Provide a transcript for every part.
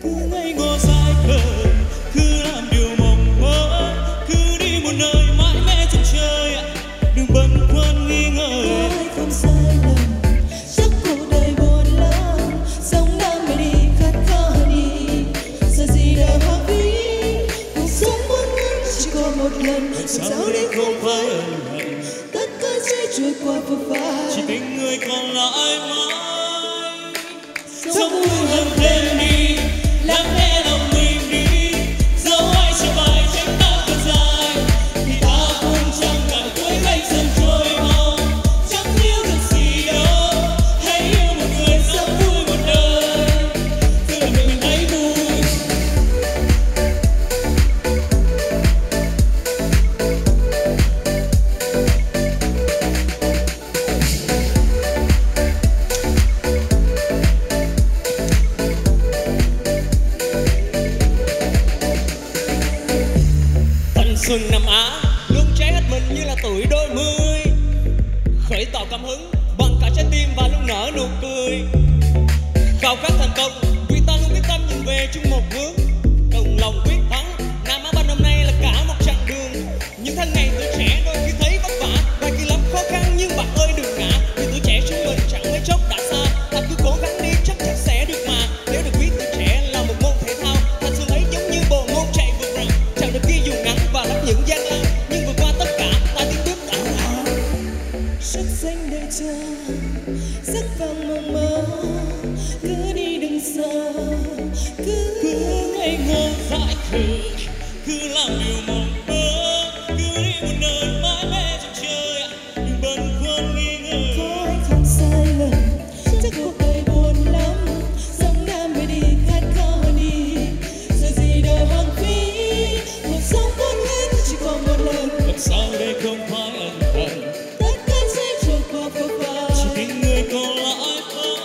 cứ ngây ngô dại khờ, cứ làm điều mộng mơ, cứ đi một nơi mãi mê chân trời. Đừng băn khoăn nghi ngờ, có hay không sai lầm, chắc cuộc đời buồn lắm, sống đam mê đi khát khao đi, giờ gì đã hoang phí. Cuộc sống muốn ngắn chỉ có một lần, sao đây không phải ân hận, tất cả sẽ trôi qua phù phai, chỉ tình người còn lại mãi. sống vui hơn thêm đi, lắng nghe lòng mình đi, dẫu ai trở bài tránh ta thật dài, thì ta cũng chẳng ngại cuối ngày dần trôi mau. Chẳng yêu được gì đâu, hãy yêu một người sống vui một đời, tự mình thấy vui. Thanh xuân năm Á luôn cháy hết mình như là tuổi đôi mươi, khởi tạo cảm hứng bằng cả trái tim và luôn nở nụ cười. Khao khát thành công vì ta luôn quyết tâm nhìn về chung một hướng, đồng lòng quyết thắng. Nam Á bao năm nay là cả một chặng đường, những tháng ngày tuổi trẻ đôi khi thấy vất vả, vài kỳ lắm khó khăn nhưng bạn ơi đừng ngã, vì tuổi trẻ chúng mình chẳng mấy chốc đã xa. Ta cứ cố gắng đi chắc chắn sẽ được mà, nếu được biết tuổi trẻ là một môn thể thao, thanh xuân ấy giống như bộ môn chạy vượt rào, chẳng được ghi dù ngắn và lắm những gian lao, nhưng vượt qua tất cả ta tiến bước đã lao. sắc xanh đời chờ, sắc vàng mộng mơ, cứ đi đừng sợ, cứ Ngây ngô dại khờ, cứ làm điều mộng mơ, cứ đi một nơi mãi mê chân trời. Đừng băn khoăn nghi ngờ, có hay không sai lầm, chắc cuộc đời buồn lắm, sống đam mê đi khát khao đi, giờ gì đâu hoang phí. Cuộc sống vốn ngắn chỉ còn một lần, làm sao đây không phải ân hận, tất cả sẽ trôi qua phù phai, chỉ tình người còn lại thôi.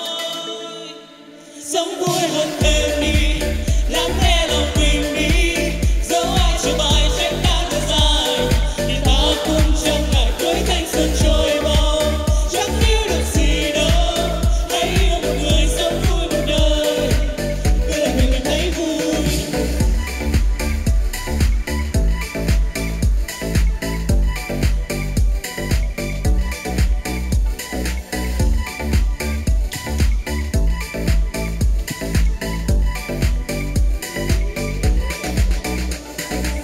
Sống vui hơn thêm đi, lắng nghe lòng mình đi, dẫu ai trở bài trách ta thật dài, thì ta cũng chẳng ngại cuối thanh xuân trôi mau. Chẳng yêu được gì đâu, hãy yêu một người sống vui một đời, cứ để mình thấy vui.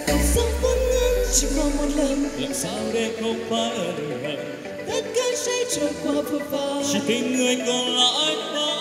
cuộc sống vốn ngắn chỉ còn một lần, Làm sao để không phải ân hận, tất cả sẽ trôi qua phù phai. chỉ tình người còn lại thôi.